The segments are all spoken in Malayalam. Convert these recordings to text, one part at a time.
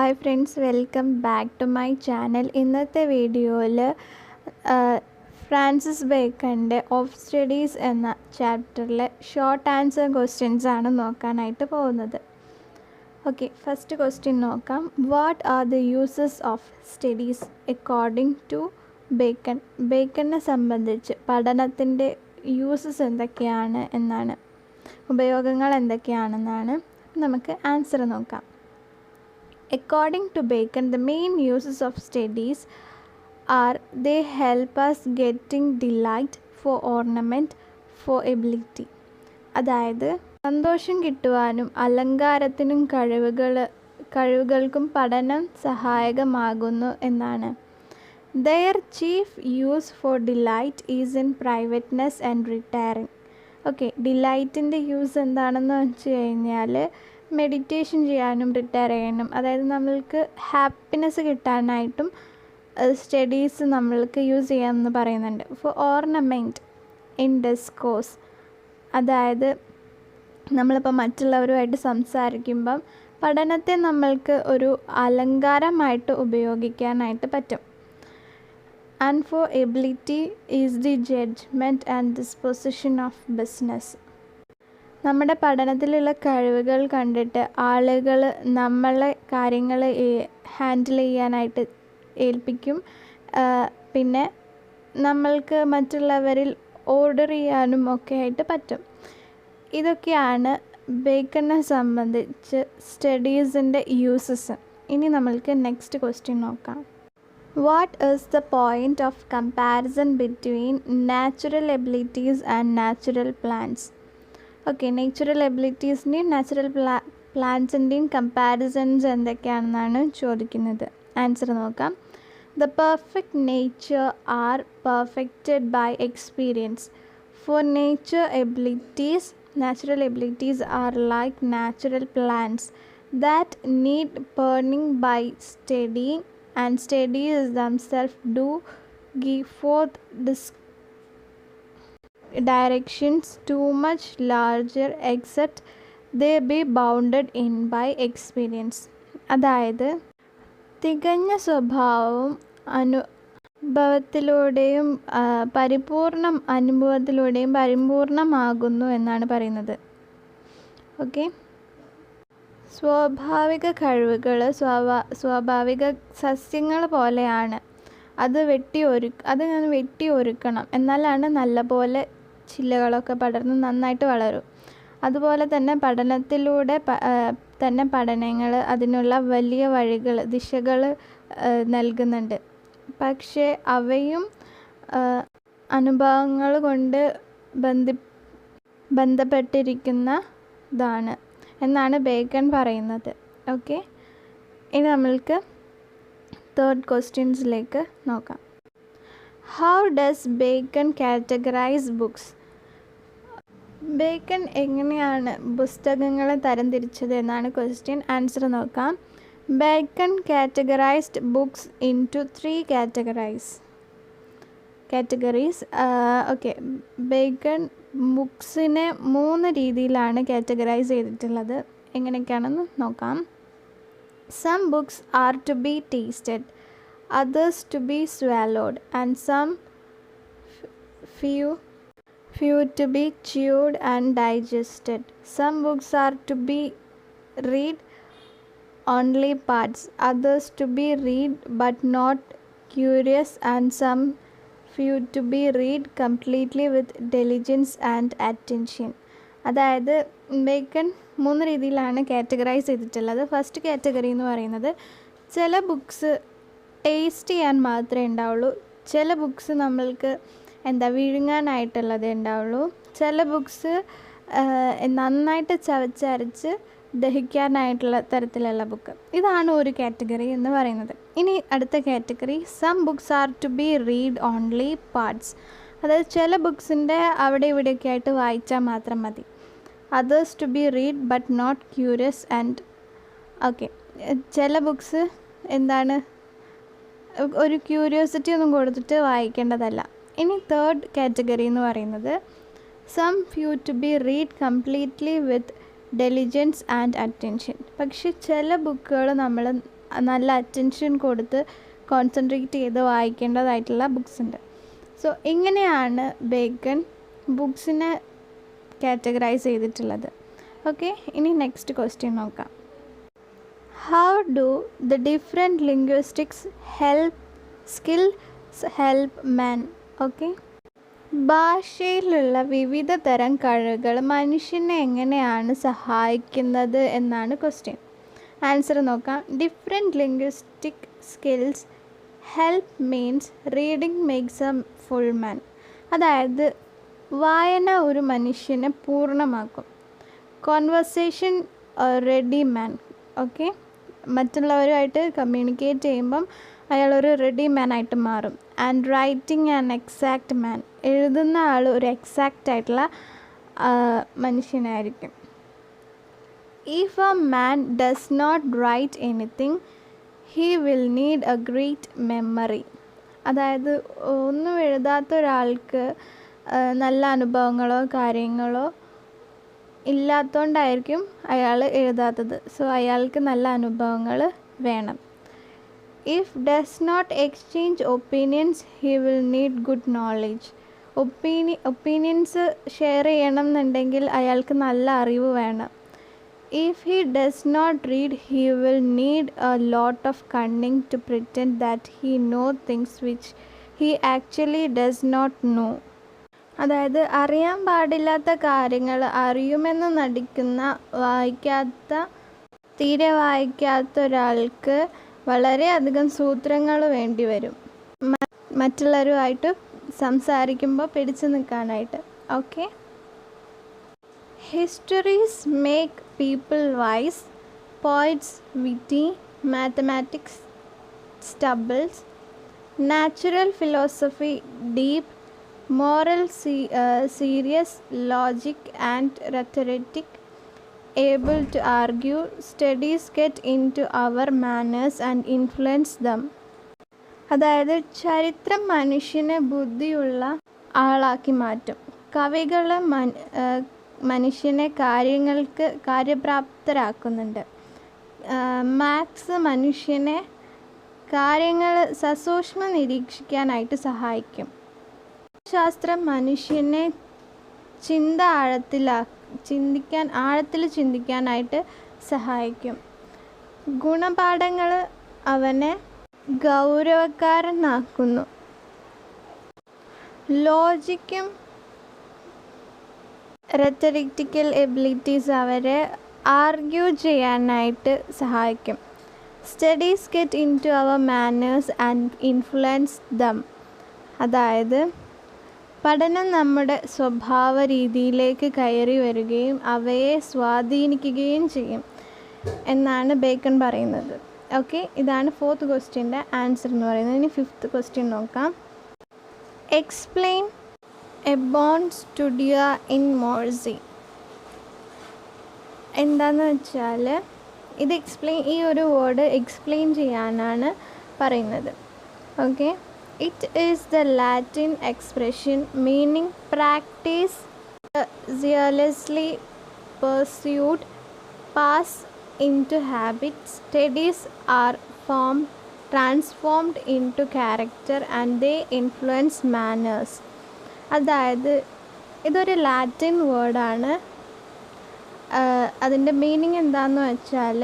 Hi friends, welcome back to my channel. ഇന്നത്തെ വീഡിയോയിൽ ഫ്രാൻസിസ് ബേക്കൻ്റെ ഓഫ് സ്റ്റഡീസ് എന്ന ചാപ്റ്ററിലെ ഷോർട്ട് ആൻസർ ക്വസ്റ്റ്യൻസ് ആണ് നോക്കാനായിട്ട് പോകുന്നത്. ഓക്കെ, ഫസ്റ്റ് ക്വസ്റ്റ്യൻ നോക്കാം. What are the uses of studies according to Bacon? ബേക്കണിനെ സംബന്ധിച്ച് പഠനത്തിൻ്റെ യൂസസ് എന്തൊക്കെയാണ് എന്നാണ്, ഉപയോഗങ്ങൾ എന്തൊക്കെയാണെന്നാണ്. നമുക്ക് ആൻസർ നോക്കാം. According to Bacon, the main uses of studies are they help us getting delight, for ornament, for ability. അതായത് സന്തോഷം കിട്ടുവാനും അലങ്കാരത്തിനും കഴിവുകൾക്കും പഠനം സഹായകമാകുന്നു എന്നാണ്. Their chief use for delight is in privateness and retiring. Okay, ഡിലൈറ്റിൻ്റെ യൂസ് എന്താണെന്ന് വെച്ച് കഴിഞ്ഞാൽ മെഡിറ്റേഷൻ ചെയ്യാനും റിട്ടയർ ചെയ്യാനും, അതായത് നമ്മൾക്ക് ഹാപ്പിനെസ് കിട്ടാനായിട്ടും സ്റ്റഡീസ് നമ്മൾക്ക് യൂസ് ചെയ്യാമെന്ന് പറയുന്നുണ്ട്. ഫോർ ഓർണമെൻറ്റ് ഇൻ ഡിസ്കോഴ്സ്, അതായത് നമ്മളിപ്പോൾ മറ്റുള്ളവരുമായിട്ട് സംസാരിക്കുമ്പം പഠനത്തെ നമ്മൾക്ക് ഒരു അലങ്കാരമായിട്ട് ഉപയോഗിക്കാനായിട്ട് പറ്റും. And for ability is the judgement and disposition of business. നമ്മുടെ പഠനത്തിലുള്ള കഴിവുകൾ കണ്ടിട്ട് ആളുകൾ നമ്മളെ കാര്യങ്ങൾ ഹാൻഡിൽ ചെയ്യാനായിട്ട് ഏൽപ്പിക്കും. പിന്നെ നമ്മൾക്ക് മറ്റുള്ളവരിൽ ഓർഡർ ചെയ്യാനും ഒക്കെ ആയിട്ട് പറ്റും. ഇതൊക്കെയാണ് ബേക്കണിനെ സംബന്ധിച്ച് സ്റ്റഡീസിൻ്റെ യൂസസ്. ഇനി നമ്മൾക്ക് നെക്സ്റ്റ് ക്വസ്റ്റ്യൻ നോക്കാം. What is the point of comparison between natural abilities and natural plants? Okay, natural എബിലിറ്റീസിൻ്റെയും നാച്ചുറൽ പ്ലാന്റ്സിൻ്റെയും കമ്പാരിസൺസ് എന്തൊക്കെയാണെന്നാണ് ചോദിക്കുന്നത്. ആൻസർ നോക്കാം. The perfect nature are perfected by experience. For natural abilities are like natural plants that need pruning by studying, and studies themselves do give forth directions too much larger except they be bounded in by experience. അതായത് തികഞ്ഞ സ്വഭാവവും അനുഭവത്തിലൂടെയും പരിപൂർണമാകുന്നു എന്നാണ് പറയുന്നത്. ഓക്കെ, സ്വാഭാവിക കഴിവുകൾ സ്വാഭാവിക സസ്യങ്ങൾ പോലെയാണ്. അതിങ്ങനെ വെട്ടിയൊരുക്കണം, എന്നാലാണ് നല്ലപോലെ ചില്ലകളൊക്കെ പടർന്ന് നന്നായിട്ട് വളരും. അതുപോലെ തന്നെ പഠനത്തിലൂടെ തന്നെ പഠനങ്ങൾ അതിനുള്ള വലിയ ദിശകൾ നൽകുന്നുണ്ട്. പക്ഷേ അവയും അനുഭവങ്ങൾ കൊണ്ട് ബന്ധപ്പെട്ടിരിക്കുന്നതാണ് എന്നാണ് ബേക്കൺ പറയുന്നത്. ഓക്കെ, ഇനി നമ്മൾക്ക് തേർഡ് ക്വസ്റ്റ്യൻസിലേക്ക് നോക്കാം. How does Bacon categorise books? ബേക്കൺ എങ്ങനെയാണ് പുസ്തകങ്ങളെ തരംതിരിച്ചത് എന്നാണ് ക്വസ്റ്റ്യൻ. ആൻസർ നോക്കാം. Bacon categorised books into 3 categories. Okay, Bacon ബുക്സിനെ 3 രീതിയിലാണ് കാറ്റഗറൈസ് ചെയ്തിട്ടുള്ളത്. എങ്ങനെയൊക്കെയാണെന്ന് നോക്കാം. Some books are to be tasted, others to be swallowed, and some few to be chewed and digested. Some books are to be read only parts, others to be read but not curious, and some few to be read completely with diligence and attention. അതായത് ബേക്കൺ 3 രീതിയിലാണ് കാറ്റഗറൈസ് ചെയ്തിട്ടുള്ളത്. ഫസ്റ്റ് കാറ്റഗറി എന്ന് പറയുന്നത്, ചില ബുക്സ് ടേസ്റ്റ് ചെയ്യാൻ മാത്രമേ ഉണ്ടാവുള്ളൂ, ചില ബുക്സ് നമ്മൾക്ക് വിഴുങ്ങാനായിട്ടുള്ളതേ ഉണ്ടാവുള്ളൂ, ചില ബുക്സ് നന്നായിട്ട് ചവച്ചരച്ച് ദഹിക്കാനായിട്ടുള്ള തരത്തിലുള്ള ബുക്ക്. ഇതാണ് ഒരു കാറ്റഗറി എന്ന് പറയുന്നത്. ഇനി അടുത്ത category, some books are to be read only parts. അതായത് ചില ബുക്സിൻ്റെ അവിടെ ഇവിടെയൊക്കെ ആയിട്ട് വായിച്ചാൽ മാത്രം മതി. others to be read but not curious and okay, ചില ബുക്സ് ഒരു ക്യൂരിയോസിറ്റി ഒന്നും കൊടുത്തിട്ട് വായിക്കേണ്ടതല്ല. ഇനി തേർഡ് കാറ്റഗറി എന്ന് പറയുന്നത്, some few to be read completely with diligence and attention. പക്ഷെ ചില ബുക്കുകൾ നമ്മൾ നല്ല അറ്റൻഷൻ കൊടുത്ത് കോൺസെൻട്രേറ്റ് ചെയ്ത് വായിക്കേണ്ടതായിട്ടുള്ള ബുക്സ് ഉണ്ട്. സോ ഇങ്ങനെയാണ് ബേക്കൺ ബുക്സിനെ കാറ്റഗറൈസ് ചെയ്തിട്ടുള്ളത്. ഓക്കെ, ഇനി നെക്സ്റ്റ് ക്വസ്റ്റ്യൻ നോക്കാം. How do the different linguistics skills help men? Okay, ഭാഷയിലുള്ള വിവിധ തരം കഴിവുകൾ മനുഷ്യനെ എങ്ങനെയാണ് സഹായിക്കുന്നത് എന്നാണ് ക്വസ്റ്റ്യൻ. ആൻസർ നോക്കാം. Different linguistic skills help means reading makes a full man. അതായത് വായന ഒരു മനുഷ്യനെ പൂർണ്ണമാക്കും. Conversation ready man. ഓക്കെ, മറ്റുള്ളവരുമായിട്ട് കമ്മ്യൂണിക്കേറ്റ് ചെയ്യുമ്പം അയാളൊരു റെഡി മാൻ ആയിട്ട് മാറും. And writing an exact man. എഴുതുന്ന ആൾ ഒരു എക്സാക്റ്റ് ആയിട്ടുള്ള മനുഷ്യനായിരിക്കും. If a man does not write anything he will need a great memory. അതായത് ഒന്നും എഴുതാത്ത ഒരാൾക്ക് നല്ല അനുഭവങ്ങളോ കാര്യങ്ങളോ ഇല്ലാത്തതുകൊണ്ടായിരിക്കും അയാൾ എഴുതാത്തത്. സോ അയാൾക്ക് നല്ല അനുഭവങ്ങൾ വേണം. If does not exchange opinions he will need good knowledge. Opinions share ചെയ്യണം എന്നുണ്ടെങ്കിൽ അയാൾക്ക് നല്ല അറിവ് വേണം. If he does not read he will need a lot of cunning to pretend that he know things which he actually does not know. അതായത് അറിയാൻ പാടില്ലാത്ത കാര്യങ്ങൾ അറിയുമെന്ന് നടിക്കുന്ന തീരെ വായിക്കാത്ത ഒരാൾക്ക് വളരെയധികം സൂത്രങ്ങൾ വേണ്ടി വരും മറ്റുള്ളവരുമായിട്ട് സംസാരിക്കുമ്പോൾ പിടിച്ചു നിൽക്കാനായിട്ട്. Okay, histories make people wise, poets witty, mathematics stubbles, natural philosophy deep, moral serious, logic and rhetoric able to argue, studies get into our manners and influence them. അതായത് ചരിത്രം മനുഷ്യനെ ബുദ്ധിയുള്ള ആളാക്കി മാറ്റും. കവികൾ മനുഷ്യനെ കാര്യങ്ങൾക്ക് കാര്യപ്രാപ്തരാക്കുന്നുണ്ട്. മാത്സ് മനുഷ്യനെ കാര്യങ്ങൾ സസൂക്ഷ്മം നിരീക്ഷിക്കാനായിട്ട് സഹായിക്കും. ശാസ്ത്രം മനുഷ്യനെ ആഴത്തിൽ ചിന്തിക്കാനായിട്ട് സഹായിക്കും. ഗുണപാഠങ്ങൾ അവനെ ഗൗരവക്കാരനാക്കുന്നു. ലോജിക്കും റെറ്ററിറ്റിക്കൽ എബിലിറ്റീസ് അവരെ ആർഗ്യൂ ചെയ്യാനായിട്ട് സഹായിക്കും. Studies get in to our manners and influence them. അതായത് പഠനം നമ്മുടെ സ്വഭാവ രീതിയിലേക്ക് കയറി വരികയും അവയെ സ്വാധീനിക്കുകയും ചെയ്യും എന്നാണ് ബേക്കൺ പറയുന്നത്. ഓക്കെ, ഇതാണ് 4th ക്വസ്റ്റ്യൻ്റെ ആൻസർ എന്ന് പറയുന്നത്. ഇനി 5th ക്വസ്റ്റ്യൻ നോക്കാം. എക്സ്പ്ലെയിൻ എ ബോൺ സ്റ്റുഡിയോ ഇൻ മോഴ്സി. എന്താണെന്ന് വെച്ചാൽ ഇത് ഈ ഒരു വേർഡ് എക്സ്പ്ലെയിൻ ചെയ്യാനാണ് പറയുന്നത്. Okay, it is the Latin expression meaning practice zealously pursued, pass into habit, studies are transformed into character and they influence manners. അതായത് ഇതൊരു ലാറ്റിൻ വേർഡാണ്. അതിൻ്റെ മീനിങ് എന്താണെന്ന് വെച്ചാൽ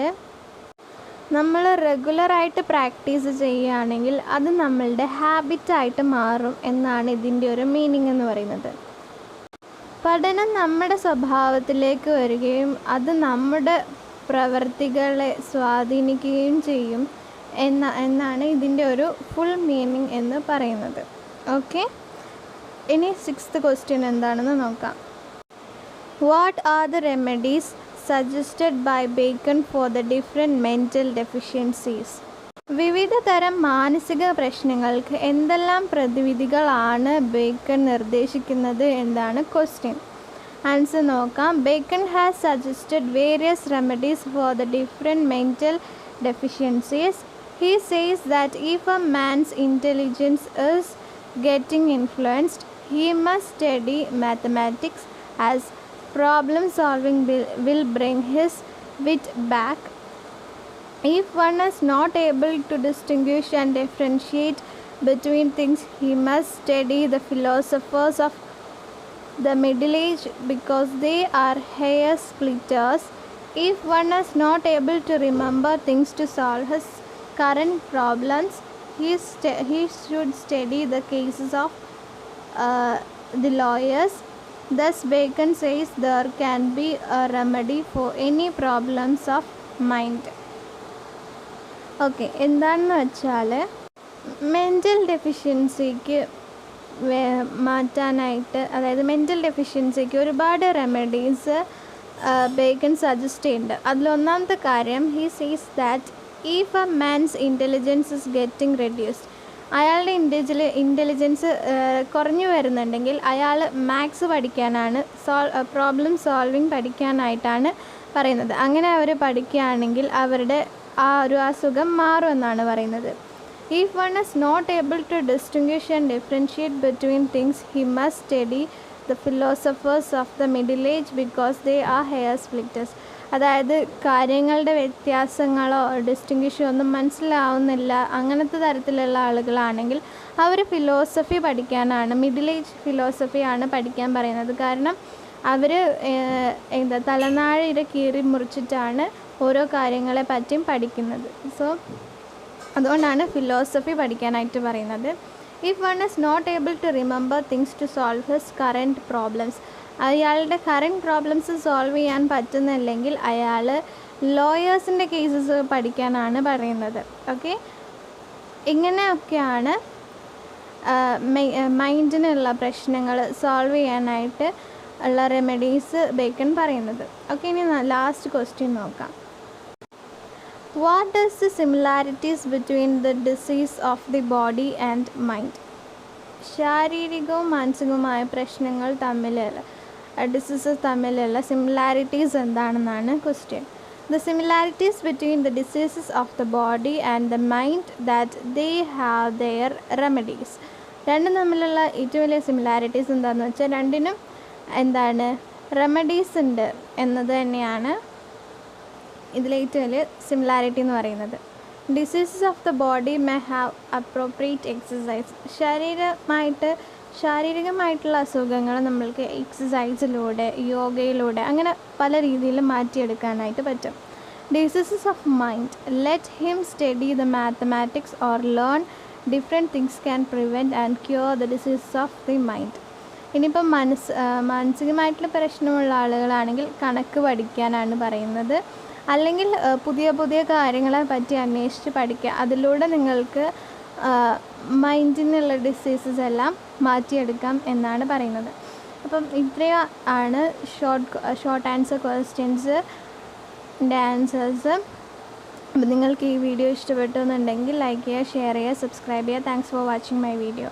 നമ്മൾ റെഗുലറായിട്ട് പ്രാക്ടീസ് ചെയ്യുകയാണെങ്കിൽ അത് നമ്മളുടെ ഹാബിറ്റായിട്ട് മാറും എന്നാണ് ഇതിൻ്റെ ഒരു മീനിങ് എന്ന് പറയുന്നത്. പഠനം നമ്മുടെ സ്വഭാവത്തിലേക്ക് വരികയും അത് നമ്മുടെ പ്രവർത്തികളെ സ്വാധീനിക്കുകയും ചെയ്യും എന്നാണ് ഇതിൻ്റെ ഒരു ഫുൾ മീനിങ് എന്ന് പറയുന്നത്. ഓക്കെ, ഇനി 6th ക്വസ്റ്റ്യൻ എന്താണെന്ന് നോക്കാം. What are the remedies suggested by Bacon for the different mental deficiencies? വിവിധ തരം മാനസിക പ്രശ്നങ്ങൾക്ക് എന്തെല്ലാം പ്രതിവിധികളാണ് ബേക്കൺ നിർദ്ദേശിക്കുന്നത് എന്നാണ് ക്വസ്റ്റ്യൻ. ആൻസർ നോക്കാം. Bacon has suggested various remedies for the different mental deficiencies. He says that if a man's intelligence is getting influenced, he must study mathematics as problem solving will bring his wit back. If one is not able to distinguish and differentiate between things, he must study the philosophers of the Middle Age because they are hair splitters. If one is not able to remember things to solve his current problems, he should study the cases of the lawyers. Thus, Bacon says there can be a remedy for any problems of mind. Okay, എന്താണെന്ന് വെച്ചാൽ മെൻ്റൽ ഡെഫിഷ്യൻസിക്ക് മാറ്റാനായിട്ട്, അതായത് മെൻ്റൽ ഡെഫിഷ്യൻസിക്ക് ഒരുപാട് റെമഡീസ് ബേക്കൺ സജസ്റ്റ് ചെയ്യുന്നുണ്ട്. അതിലൊന്നാമത്തെ കാര്യം, ഹി സീസ് that if A man's intelligence is getting reduced, അയാളുടെ ഇൻ്റലിജൻസ് കുറഞ്ഞു വരുന്നുണ്ടെങ്കിൽ അയാൾ മാത്സ് പഠിക്കാനാണ്, പ്രോബ്ലം സോൾവിങ് പഠിക്കാനായിട്ടാണ് പറയുന്നത്. അങ്ങനെ അവർ പഠിക്കുകയാണെങ്കിൽ അവരുടെ ആ ഒരു അസുഖം മാറുമെന്നാണ് പറയുന്നത്. If one is not able to distinguish and differentiate between things, he must study the philosophers of the Middle Age because they are hair splitters. അതായത് കാര്യങ്ങളുടെ വ്യത്യാസങ്ങളോ ഡിസ്റ്റിങ്വിഷോ ഒന്നും മനസ്സിലാവുന്നില്ല, അങ്ങനത്തെ തരത്തിലുള്ള ആളുകളാണെങ്കിൽ അവർ ഫിലോസഫി പഠിക്കാനാണ്, മിഡിൽ ഏജ് ഫിലോസഫിയാണ് പഠിക്കാൻ പറയുന്നത്. കാരണം അവർ തലനാഴിയുടെ കീറി മുറിച്ചിട്ടാണ് ഓരോ കാര്യങ്ങളെ പറ്റിയും പഠിക്കുന്നത്. സോ അതുകൊണ്ടാണ് ഫിലോസഫി പഠിക്കാനായിട്ട് പറയുന്നത്. If one is not able to remember things to solve his current problems, അയാളുടെ കറൻറ്റ് പ്രോബ്ലംസ് സോൾവ് ചെയ്യാൻ പറ്റുന്നില്ലെങ്കിൽ അയാൾ ലോയേഴ്സിൻ്റെ കേസസ് പഠിക്കാനാണ് പറയുന്നത്. ഓക്കെ, ഇങ്ങനെയൊക്കെയാണ് മൈൻഡിനുള്ള പ്രശ്നങ്ങൾ സോൾവ് ചെയ്യാനായിട്ട് ഉള്ള റെമഡീസ് ബേക്കൺ പറയുന്നത്. ഓക്കെ, ഇനി ലാസ്റ്റ് ക്വസ്റ്റ്യൻ നോക്കാം. What is the similarities between the disease of the body and mind? ശാരീരികവും മാനസികവുമായ പ്രശ്നങ്ങൾ തമ്മിലുള്ള ഡിസീസസ് തമ്മിലുള്ള സിമിലാരിറ്റീസ് എന്താണെന്നാണ് question. The similarities between the diseases of the body and the mind that they have their remedies. രണ്ടും തമ്മിലുള്ള ഏറ്റവും വലിയ സിമിലാരിറ്റീസ് എന്താണെന്ന് വെച്ചാൽ രണ്ടിനും എന്താണ് റെമഡീസ് ഉണ്ട് എന്നത് തന്നെയാണ് ഇതിലേറ്റവും വലിയ സിമിലാരിറ്റി എന്ന് പറയുന്നത്. Diseases of the body may have appropriate exercise. ശാരീരികമായിട്ടുള്ള അസുഖങ്ങൾ നമ്മൾക്ക് എക്സസൈസിലൂടെ, യോഗയിലൂടെ, അങ്ങനെ പല രീതിയിലും മാറ്റിയെടുക്കാനായിട്ട് പറ്റും. Diseases of mind, let him study the mathematics or learn different things can prevent and cure the diseases of the mind. ഇനിയിപ്പം മാനസികമായിട്ടുള്ള പ്രശ്നമുള്ള ആളുകളാണെങ്കിൽ കണക്ക് പഠിക്കാനാണ് പറയുന്നത്. അല്ലെങ്കിൽ പുതിയ പുതിയ കാര്യങ്ങളെ പറ്റി അന്വേഷിച്ച് പഠിക്കുക. അതിലൂടെ നിങ്ങൾക്ക് മൈൻഡിനുള്ള ഡിസീസസ് എല്ലാം മാറ്റിയെടുക്കാം എന്നാണ് പറയുന്നത്. അപ്പം ഇത്രയും ആണ് ഷോർട്ട് ആൻസർ ക്വസ്റ്റ്യൻസ് ആൻസേഴ്സ്. അപ്പം നിങ്ങൾക്ക് ഈ വീഡിയോ ഇഷ്ടപ്പെട്ടു എന്നുണ്ടെങ്കിൽ ലൈക്ക് ചെയ്യുക, ഷെയർ ചെയ്യുക, സബ്സ്ക്രൈബ് ചെയ്യുക. Thanks for watching my video.